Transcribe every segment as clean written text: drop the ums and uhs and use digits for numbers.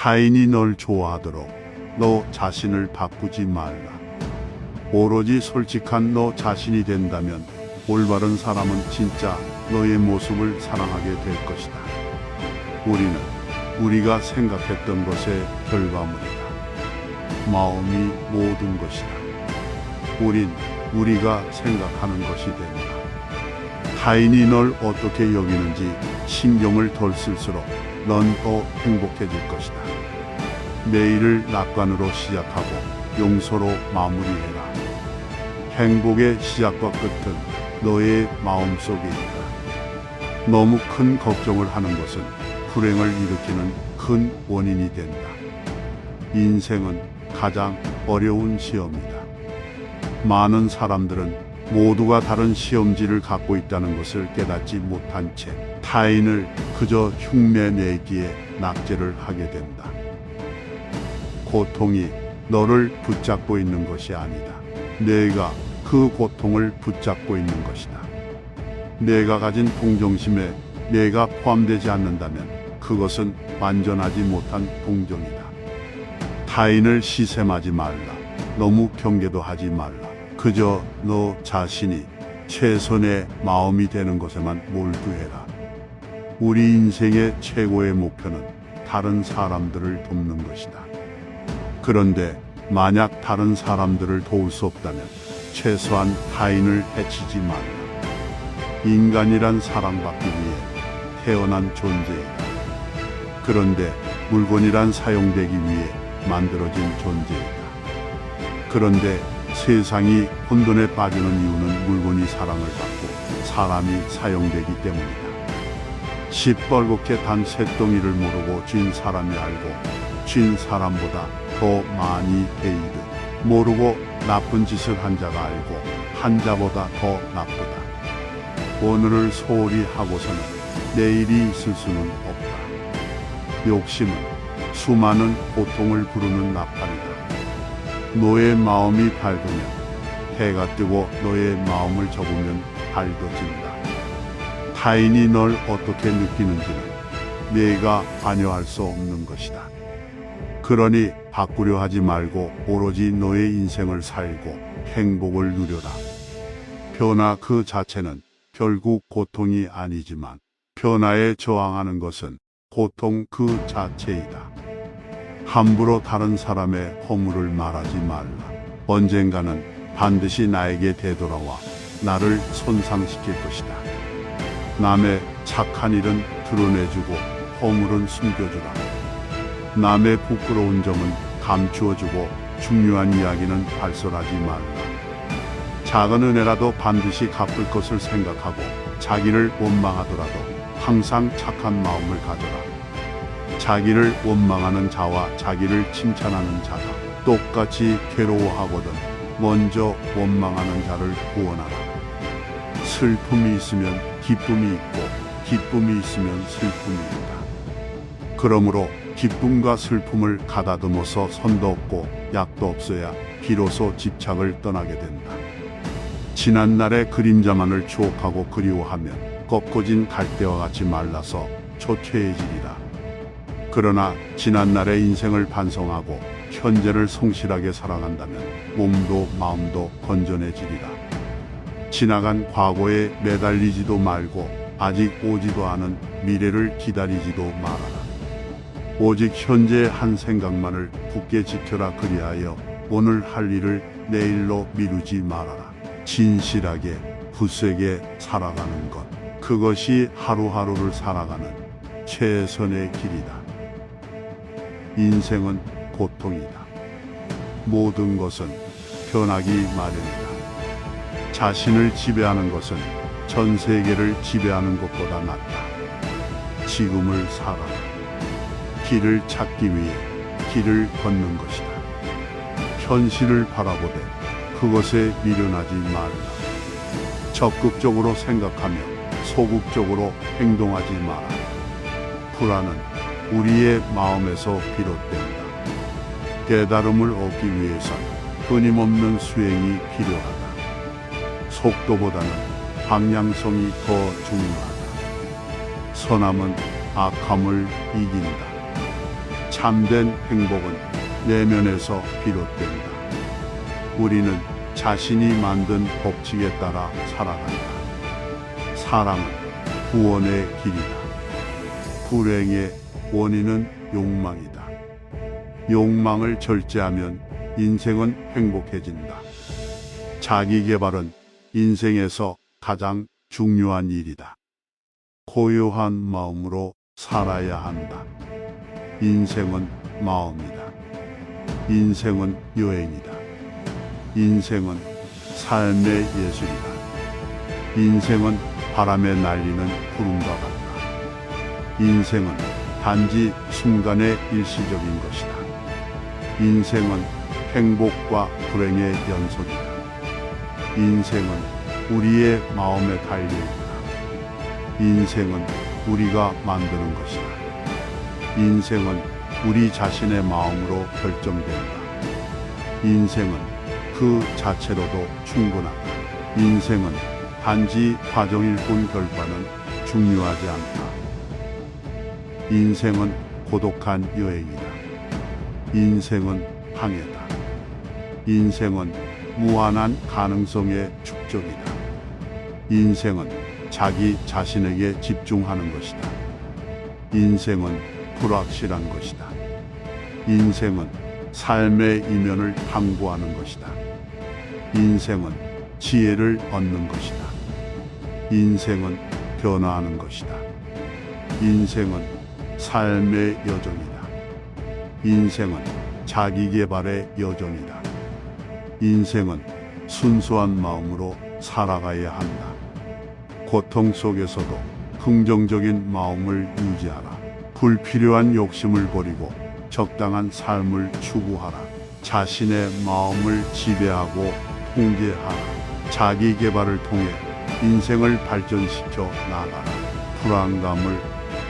타인이 널 좋아하도록 너 자신을 바꾸지 말라. 오로지 솔직한 너 자신이 된다면 올바른 사람은 진짜 너의 모습을 사랑하게 될 것이다. 우리는 우리가 생각했던 것의 결과물이다. 마음이 모든 것이다. 우린 우리가 생각하는 것이 된다. 타인이 널 어떻게 여기는지 신경을 덜 쓸수록 넌 더 행복해질 것이다. 내일을 낙관으로 시작하고 용서로 마무리해라. 행복의 시작과 끝은 너의 마음속에 있다. 너무 큰 걱정을 하는 것은 불행을 일으키는 큰 원인이 된다. 인생은 가장 어려운 시험이다. 많은 사람들은 모두가 다른 시험지를 갖고 있다는 것을 깨닫지 못한 채 타인을 그저 흉내내기에 낙제를 하게 된다. 고통이 너를 붙잡고 있는 것이 아니다. 내가 그 고통을 붙잡고 있는 것이다. 내가 가진 동정심에 내가 포함되지 않는다면 그것은 완전하지 못한 동정이다. 타인을 시샘하지 말라. 너무 경계도 하지 말라. 그저 너 자신이 최선의 마음이 되는 것에만 몰두해라. 우리 인생의 최고의 목표는 다른 사람들을 돕는 것이다. 그런데 만약 다른 사람들을 도울 수 없다면 최소한 타인을 해치지 말라. 인간이란 사랑받기 위해 태어난 존재이다. 그런데 물건이란 사용되기 위해 만들어진 존재이다. 그런데 세상이 혼돈에 빠지는 이유는 물건이 사랑을 받고 사람이 사용되기 때문이다. 시뻘겋게 단 쇳덩이를 모르고 쥔 사람이 알고 쥔 사람보다 더 많이 베이듯 모르고 나쁜 짓을 한 자가 알고 한 자보다 더 나쁘다. 오늘을 소홀히 하고서는 내일이 있을 수는 없다. 욕심은 수많은 고통을 부르는 나팔이다. 너의 마음이 밝으면 해가 뜨고 너의 마음을 접으면 달도 진다. 타인이 널 어떻게 느끼는지는 내가 관여할 수 없는 것이다. 그러니 바꾸려 하지 말고 오로지 너의 인생을 살고 행복을 누려라. 변화 그 자체는 결국 고통이 아니지만 변화에 저항하는 것은 고통 그 자체이다. 함부로 다른 사람의 허물을 말하지 말라. 언젠가는 반드시 나에게 되돌아와 나를 손상시킬 것이다. 남의 착한 일은 드러내주고 허물은 숨겨주라. 남의 부끄러운 점은 감추어주고 중요한 이야기는 발설하지 말라. 작은 은혜라도 반드시 갚을 것을 생각하고 자기를 원망하더라도 항상 착한 마음을 가져라. 자기를 원망하는 자와 자기를 칭찬하는 자가 똑같이 괴로워하거든 먼저 원망하는 자를 구원하라. 슬픔이 있으면 기쁨이 있고 기쁨이 있으면 슬픔이 있다. 그러므로 기쁨과 슬픔을 가다듬어서 선도 없고 약도 없어야 비로소 집착을 떠나게 된다. 지난날의 그림자만을 추억하고 그리워하면 꺾어진 갈대와 같이 말라서 초췌해지리라. 그러나 지난날의 인생을 반성하고 현재를 성실하게 살아간다면 몸도 마음도 건전해지리라. 지나간 과거에 매달리지도 말고 아직 오지도 않은 미래를 기다리지도 말아라. 오직 현재의 한 생각만을 굳게 지켜라. 그리하여 오늘 할 일을 내일로 미루지 말아라. 진실하게 굳세게 살아가는 것, 그것이 하루하루를 살아가는 최선의 길이다. 인생은 고통이다. 모든 것은 변하기 마련이다. 자신을 지배하는 것은 전 세계를 지배하는 것보다 낫다. 지금을 살아라. 길을 찾기 위해 길을 걷는 것이다. 현실을 바라보되 그것에 미련하지 말라. 적극적으로 생각하며 소극적으로 행동하지 마라. 불안은 우리의 마음에서 비롯된다. 깨달음을 얻기 위해선 끊임없는 수행이 필요하다. 속도보다는 방향성이 더 중요하다. 선함은 악함을 이긴다. 참된 행복은 내면에서 비롯된다. 우리는 자신이 만든 법칙에 따라 살아간다. 사랑은 구원의 길이다. 불행의 원인은 욕망이다. 욕망을 절제하면 인생은 행복해진다. 자기 개발은 인생에서 가장 중요한 일이다. 고요한 마음으로 살아야 한다. 인생은 마음이다. 인생은 여행이다. 인생은 삶의 예술이다. 인생은 바람에 날리는 구름과 같다. 인생은 단지 순간의 일시적인 것이다. 인생은 행복과 불행의 연속이다. 인생은 우리의 마음에 달려있다. 인생은 우리가 만드는 것이다. 인생은 우리 자신의 마음으로 결정된다. 인생은 그 자체로도 충분하다. 인생은 단지 과정일 뿐 결과는 중요하지 않다. 인생은 고독한 여행이다. 인생은 항해다. 인생은 무한한 가능성의 축적이다. 인생은 자기 자신에게 집중하는 것이다. 인생은 불확실한 것이다. 인생은 삶의 이면을 탐구하는 것이다. 인생은 지혜를 얻는 것이다. 인생은 변화하는 것이다. 인생은 삶의 여정이다. 인생은 자기 개발의 여정이다. 인생은 순수한 마음으로 살아가야 한다. 고통 속에서도 긍정적인 마음을 유지하라. 불필요한 욕심을 버리고 적당한 삶을 추구하라. 자신의 마음을 지배하고 통제하라. 자기 개발을 통해 인생을 발전시켜 나가라. 불안감을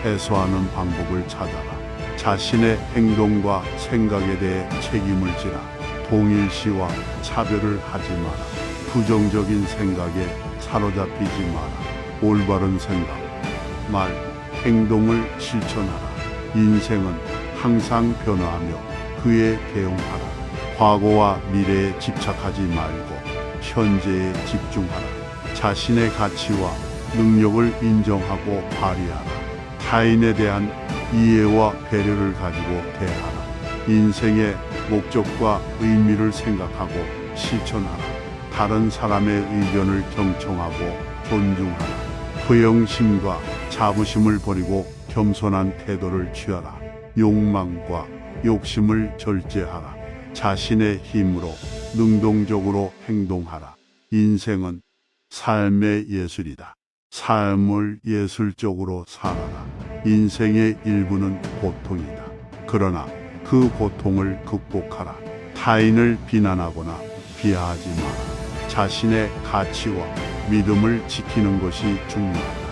해소하는 방법을 찾아라. 자신의 행동과 생각에 대해 책임을 지라. 동일시와 차별을 하지 마라. 부정적인 생각에 사로잡히지 마라. 올바른 생각, 말, 행동을 실천하라. 인생은 항상 변화하며 그에 대응하라. 과거와 미래에 집착하지 말고 현재에 집중하라. 자신의 가치와 능력을 인정하고 발휘하라. 타인에 대한 이해와 배려를 가지고 대하라. 인생의 목적과 의미를 생각하고 실천하라. 다른 사람의 의견을 경청하고 존중하라. 허영심과 자부심을 버리고 겸손한 태도를 취하라. 욕망과 욕심을 절제하라. 자신의 힘으로 능동적으로 행동하라. 인생은 삶의 예술이다. 삶을 예술적으로 살아라. 인생의 일부는 고통이다. 그러나 그 고통을 극복하라. 타인을 비난하거나 비하하지 마라. 자신의 가치와 믿음을 지키는 것이 중요하다.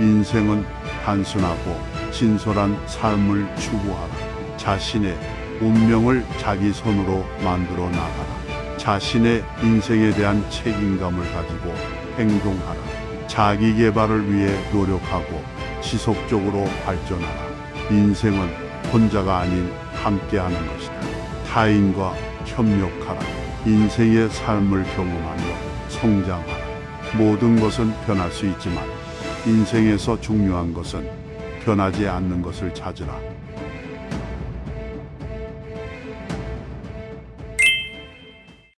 인생은 단순하고 진솔한 삶을 추구하라. 자신의 운명을 자기 손으로 만들어 나가라. 자신의 인생에 대한 책임감을 가지고 행동하라. 자기 개발을 위해 노력하고 지속적으로 발전하라. 인생은 혼자가 아닌 함께하는 것이다. 타인과 협력하라. 인생의 삶을 경험하며 성장하라. 모든 것은 변할 수 있지만 인생에서 중요한 것은 변하지 않는 것을 찾으라.